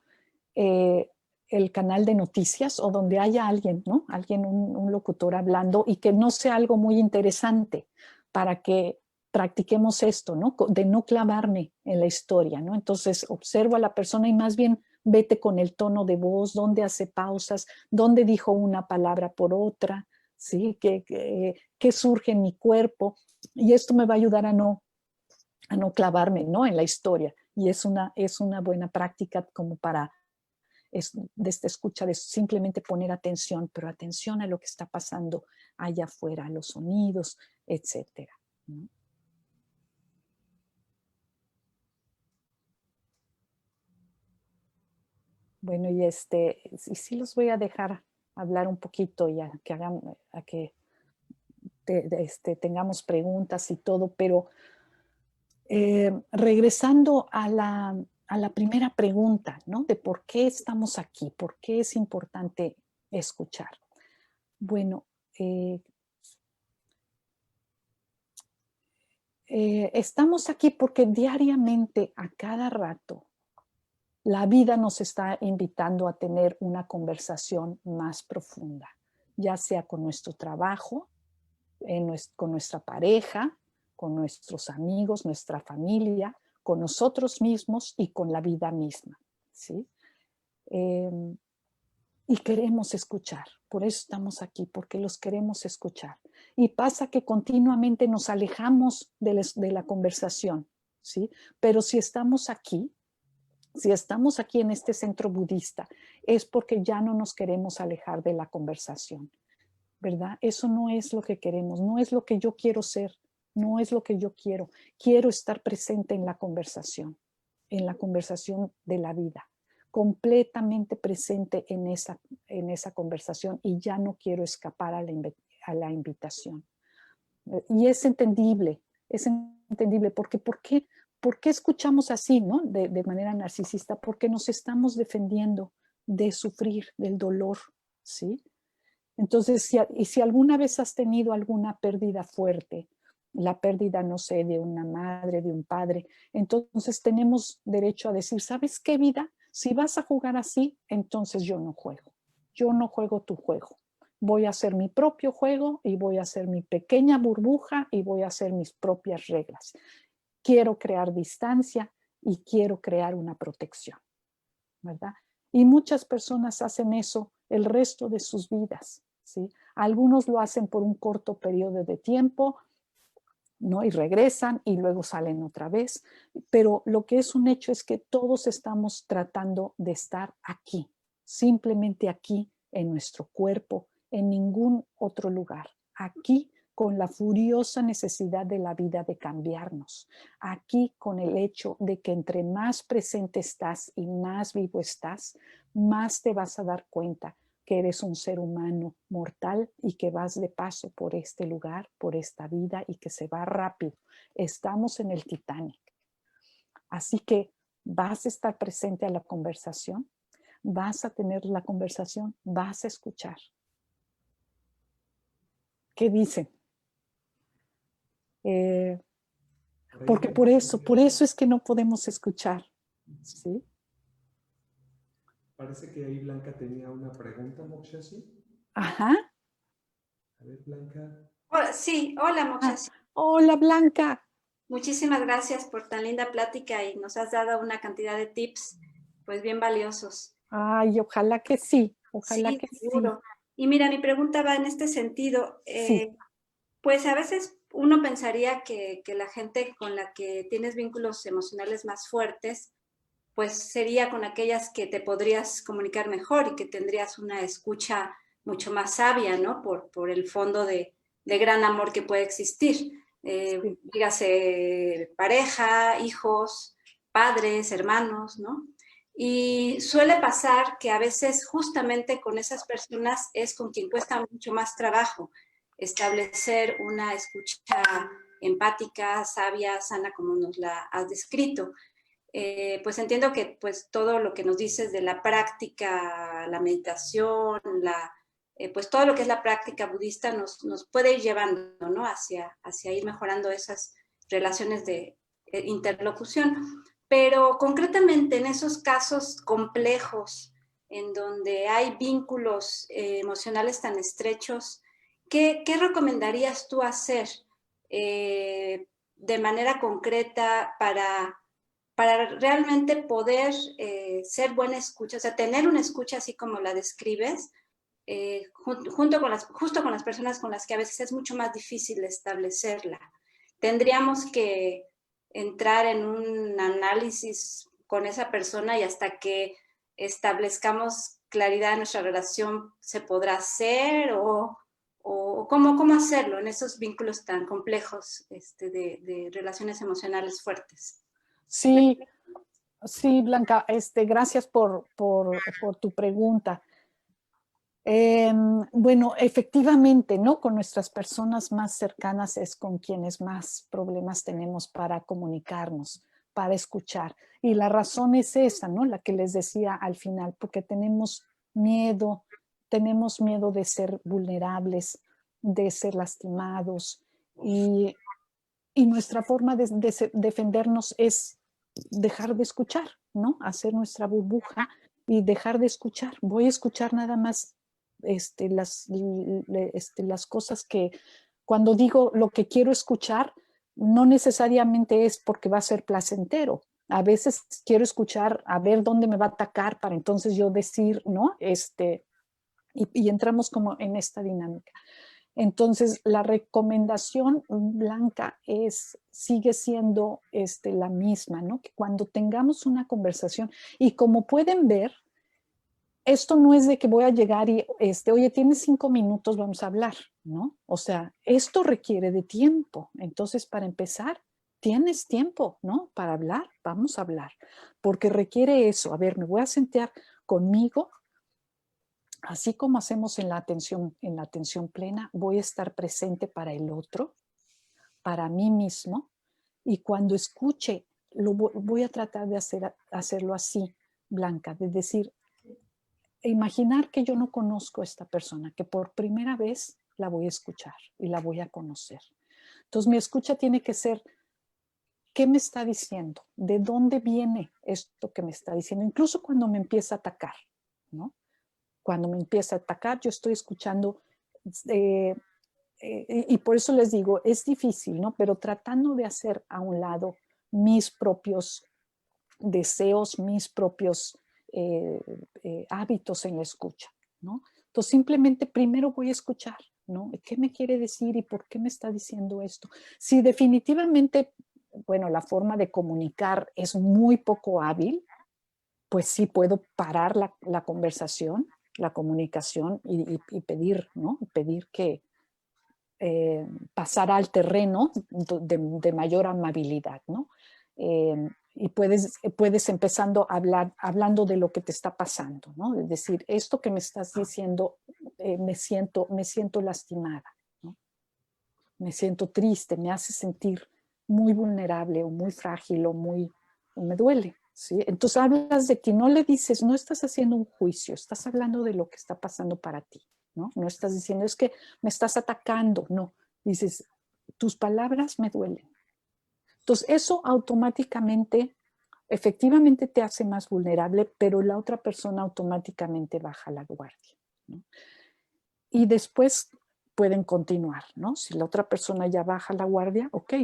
el canal de noticias o donde haya alguien, ¿no? Alguien, un locutor hablando y que no sea algo muy interesante para que practiquemos esto, ¿no? De no clavarme en la historia, ¿no? Entonces observo a la persona y más bien vete con el tono de voz, dónde hace pausas, dónde dijo una palabra por otra, ¿sí? ¿Qué surge en mi cuerpo? Y esto me va a ayudar a no clavarme, ¿no? En la historia. Y es una buena práctica como para de esta escucha, de simplemente poner atención, pero atención a lo que está pasando allá afuera, a los sonidos, etcétera, ¿no? Bueno, y sí los voy a dejar hablar un poquito y a que tengamos preguntas y todo, pero regresando a la primera pregunta, ¿no? De por qué estamos aquí, por qué es importante escuchar. Bueno, estamos aquí porque diariamente, a cada rato, la vida nos está invitando a tener una conversación más profunda, ya sea con nuestro trabajo, con nuestra pareja, con nuestros amigos, nuestra familia, con nosotros mismos y con la vida misma, ¿sí? Y queremos escuchar, por eso estamos aquí, porque los queremos escuchar. Y pasa que continuamente nos alejamos de la conversación, ¿sí? Pero si estamos aquí en este centro budista, es porque ya no nos queremos alejar de la conversación, ¿verdad? Eso no es lo que queremos, no es lo que yo quiero ser, no es lo que yo quiero. Quiero estar presente en la conversación de la vida, completamente presente en esa conversación, y ya no quiero escapar a la invitación. Y es entendible porque ¿por qué escuchamos así, ¿no? De manera narcisista? Porque nos estamos defendiendo de sufrir, del dolor, ¿sí? Entonces, si alguna vez has tenido alguna pérdida fuerte, la pérdida, no sé, de una madre, de un padre, entonces tenemos derecho a decir, ¿sabes qué, vida? Si vas a jugar así, entonces yo no juego. Yo no juego tu juego. Voy a hacer mi propio juego y voy a hacer mi pequeña burbuja y voy a hacer mis propias reglas. Quiero crear distancia y quiero crear una protección, ¿verdad? Y muchas personas hacen eso el resto de sus vidas, ¿sí? Algunos lo hacen por un corto periodo de tiempo, ¿no? Y regresan y luego salen otra vez. Pero lo que es un hecho es que todos estamos tratando de estar aquí, simplemente aquí, en nuestro cuerpo, en ningún otro lugar. Aquí, con la furiosa necesidad de la vida de cambiarnos. Aquí, con el hecho de que entre más presente estás y más vivo estás, más te vas a dar cuenta que eres un ser humano mortal y que vas de paso por este lugar, por esta vida, y que se va rápido. Estamos en el Titanic. Así que vas a estar presente a la conversación, vas a tener la conversación, vas a escuchar. ¿Qué dicen? Porque por eso es que no podemos escuchar, ¿sí? Parece que ahí Blanca tenía una pregunta, Moksha, ¿sí? Ajá. A ver, Blanca. Hola, sí, hola Moksha. Hola, Blanca. Muchísimas gracias por tan linda plática y nos has dado una cantidad de tips pues bien valiosos. Ay, ojalá que sí, ojalá Sí, que seguro. Y mira, mi pregunta va en este sentido. Sí. Pues a veces uno pensaría que la gente con la que tienes vínculos emocionales más fuertes, pues sería con aquellas que te podrías comunicar mejor y que tendrías una escucha mucho más sabia, ¿no? Por el fondo de gran amor que puede existir. Sí. Dígase pareja, hijos, padres, hermanos, ¿no? Y suele pasar que a veces justamente con esas personas es con quien cuesta mucho más trabajo establecer una escucha empática, sabia, sana, como nos la has descrito. Pues entiendo que pues todo lo que nos dices de la práctica, la meditación, pues todo lo que es la práctica budista nos puede ir llevando, ¿no? hacia ir mejorando esas relaciones de interlocución. Pero concretamente en esos casos complejos, en donde hay vínculos emocionales tan estrechos, ¿qué recomendarías tú hacer de manera concreta para realmente poder ser buena escucha, o sea, tener una escucha así como la describes, justo con las personas con las que a veces es mucho más difícil establecerla? Tendríamos que entrar en un análisis con esa persona y hasta que establezcamos claridad en nuestra relación se podrá hacer, o cómo hacerlo en esos vínculos tan complejos de relaciones emocionales fuertes. Sí, sí, Blanca, gracias por tu pregunta. Bueno, efectivamente, ¿no? Con nuestras personas más cercanas es con quienes más problemas tenemos para comunicarnos, para escuchar. Y la razón es esa, ¿no? La que les decía al final, porque tenemos miedo de ser vulnerables, de ser lastimados. Y nuestra forma de defendernos es dejar de escuchar, ¿no? Hacer nuestra burbuja y dejar de escuchar. Voy a escuchar nada más las cosas que cuando digo lo que quiero escuchar, no necesariamente es porque va a ser placentero. A veces quiero escuchar a ver dónde me va a atacar para entonces yo decir, ¿no? Y entramos como en esta dinámica. Entonces, la recomendación, Blanca, sigue siendo la misma, ¿no? Que cuando tengamos una conversación, y como pueden ver, esto no es de que voy a llegar y, oye, tienes 5 minutos, vamos a hablar, ¿no? O sea, esto requiere de tiempo. Entonces, para empezar, tienes tiempo, ¿no? Para hablar, vamos a hablar, porque requiere eso. A ver, me voy a sentar conmigo. Así como hacemos en la atención plena, voy a estar presente para el otro, para mí mismo, y cuando escuche, voy a tratar de hacerlo así, Blanca, de decir, imaginar que yo no conozco a esta persona, que por primera vez la voy a escuchar y la voy a conocer. Entonces mi escucha tiene que ser, ¿qué me está diciendo? ¿De dónde viene esto que me está diciendo? Incluso cuando me empieza a atacar, ¿no? Cuando me empieza a atacar, yo estoy escuchando, y por eso les digo, es difícil, ¿no? Pero tratando de hacer a un lado mis propios deseos, mis propios hábitos en la escucha, ¿no? Entonces simplemente primero voy a escuchar, ¿no? ¿Qué me quiere decir y por qué me está diciendo esto? Si definitivamente, bueno, la forma de comunicar es muy poco hábil, pues sí puedo parar la conversación, la comunicación y pedir, ¿no? Pedir que pasar al terreno de mayor amabilidad, ¿no? Y puedes empezando a hablar, hablando de lo que te está pasando, ¿no? Es decir, esto que me estás diciendo, me siento lastimada, ¿no? Me siento triste, me hace sentir muy vulnerable o muy frágil o me duele, ¿sí? Entonces hablas de ti, no le dices, no estás haciendo un juicio, estás hablando de lo que está pasando para ti, ¿no? No estás diciendo, es que me estás atacando, no. Dices, tus palabras me duelen. Entonces eso automáticamente, efectivamente te hace más vulnerable, pero la otra persona automáticamente baja la guardia, ¿no? Y después pueden continuar, ¿no? Si la otra persona ya baja la guardia, ok,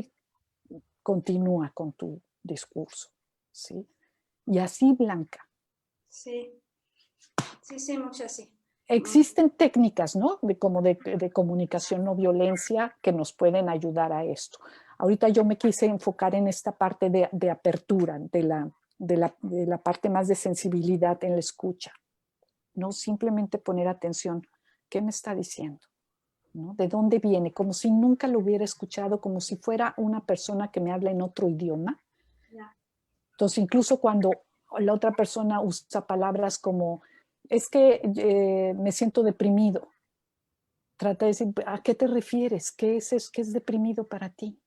continúa con tu discurso, ¿sí? Y así, Blanca. Sí, sí, sí, mucho así. Existen técnicas, ¿no? Como de comunicación no violencia que nos pueden ayudar a esto. Ahorita yo me quise enfocar en esta parte de apertura, de la parte más de sensibilidad en la escucha, ¿no? Simplemente poner atención. ¿Qué me está diciendo? ¿No? ¿De dónde viene? Como si nunca lo hubiera escuchado, como si fuera una persona que me habla en otro idioma. Entonces, incluso cuando la otra persona usa palabras como, es que me siento deprimido, trata de decir, ¿a qué te refieres? ¿Qué es deprimido para ti?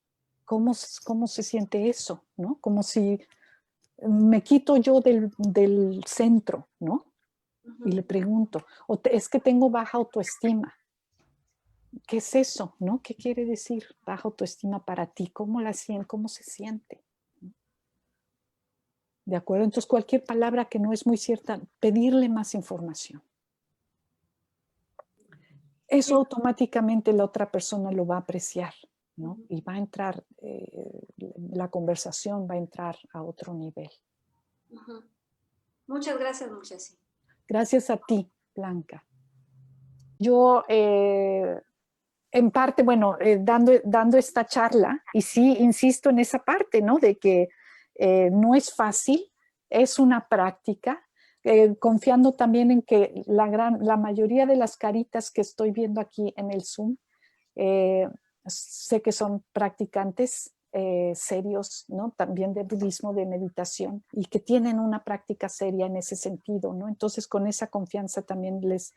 ¿Cómo se siente eso? ¿No? Como si me quito yo del centro, ¿no? Y le pregunto, es que tengo baja autoestima. ¿Qué es eso? ¿No? ¿Qué quiere decir baja autoestima para ti? ¿Cómo se siente? ¿De acuerdo? Entonces, cualquier palabra que no es muy cierta, pedirle más información. Eso automáticamente la otra persona lo va a apreciar, ¿no? Y va a entrar, la conversación va a entrar a otro nivel. Muchas gracias, Muchasi. Gracias a ti, Blanca. Yo, en parte, bueno, dando esta charla, y sí, insisto en esa parte, ¿no? De que no es fácil, es una práctica, confiando también en que la mayoría de las caritas que estoy viendo aquí en el Zoom, sé que son practicantes serios, ¿no? También de budismo, de meditación, y que tienen una práctica seria en ese sentido, ¿no? Entonces, con esa confianza también les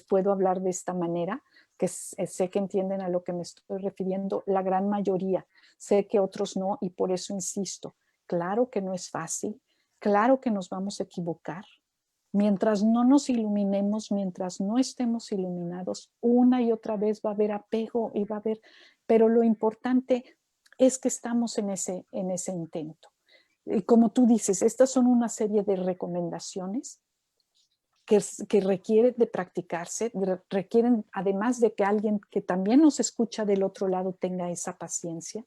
puedo hablar de esta manera, que sé que entienden a lo que me estoy refiriendo, la gran mayoría. Sé que otros no, y por eso insisto. Claro que no es fácil, claro que nos vamos a equivocar. Mientras no nos iluminemos, mientras no estemos iluminados, una y otra vez va a haber apego y va a haber, pero lo importante es que estamos en ese intento. Y como tú dices, estas son una serie de recomendaciones que requieren de practicarse, requieren además de que alguien que también nos escucha del otro lado tenga esa paciencia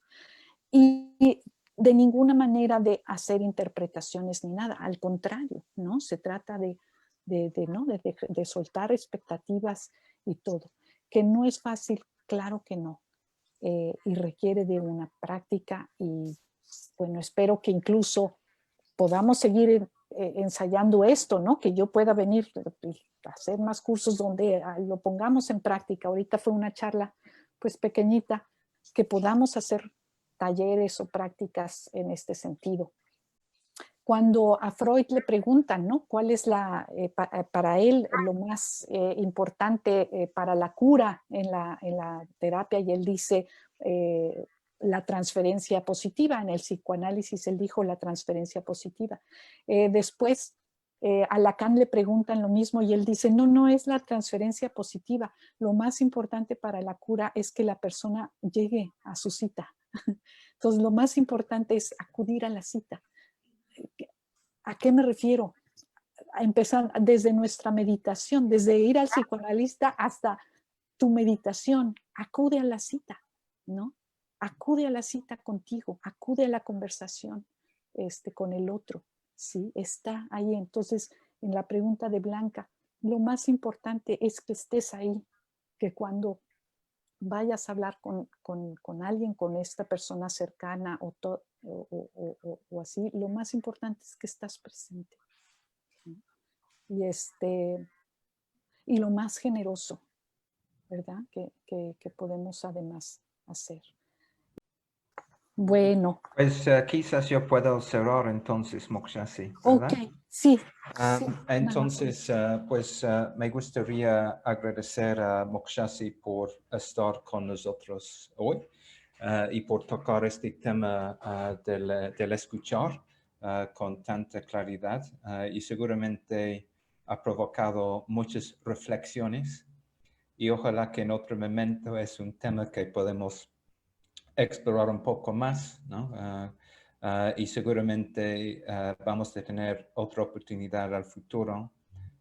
y de ninguna manera de hacer interpretaciones ni nada, al contrario, ¿no? Se trata de soltar expectativas y todo. Que no es fácil, claro que no, y requiere de una práctica y bueno, espero que incluso podamos seguir ensayando esto, ¿no? Que yo pueda venir a hacer más cursos donde lo pongamos en práctica. Ahorita fue una charla pues pequeñita, que podamos hacer talleres o prácticas en este sentido. Cuando a Freud le preguntan, ¿no? ¿Cuál es para él lo más importante para la cura en la terapia? Y él dice la transferencia positiva. En el psicoanálisis él dijo la transferencia positiva. Después a Lacan le preguntan lo mismo y él dice, no es la transferencia positiva. Lo más importante para la cura es que la persona llegue a su cita. Entonces lo más importante es acudir a la cita. ¿A qué me refiero? A empezar desde nuestra meditación, desde ir al psicoanalista hasta tu meditación. Acude a la cita, ¿no? Acude a la cita contigo, acude a la conversación con el otro, ¿sí? Está ahí. Entonces, en la pregunta de Blanca, lo más importante es que estés ahí, que cuando vayas a hablar con alguien, con esta persona cercana o así, lo más importante es que estás presente. ¿Sí? Y lo más generoso, ¿verdad? Que podemos además hacer. Bueno. Pues quizás yo puedo cerrar entonces, Mokshasi, ¿verdad? Ok, sí. Sí, entonces, pues me gustaría agradecer a Mokshasi por estar con nosotros hoy y por tocar este tema del escuchar con tanta claridad y seguramente ha provocado muchas reflexiones y ojalá que en otro momento es un tema que podemos explorar un poco más, ¿no? Y seguramente vamos a tener otra oportunidad al futuro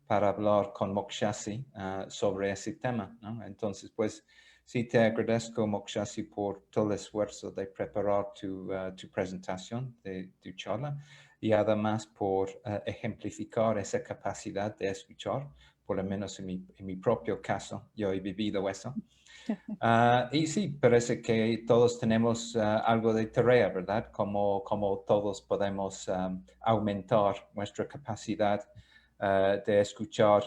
para hablar con Mokshasi sobre ese tema, ¿no? Entonces, pues, sí te agradezco, Mokshasi, por todo el esfuerzo de preparar tu presentación, de tu charla, y además por ejemplificar esa capacidad de escuchar, por lo menos en mi propio caso, yo he vivido eso. Y sí, parece que todos tenemos algo de tarea, ¿verdad? Como todos podemos aumentar nuestra capacidad de escuchar,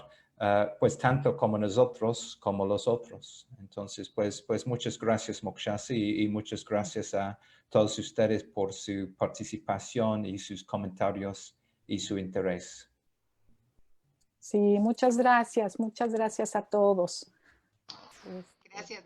pues tanto como nosotros como los otros. Entonces, pues muchas gracias, Mokshasi, y muchas gracias a todos ustedes por su participación y sus comentarios y su interés. Sí, muchas gracias a todos. Gracias.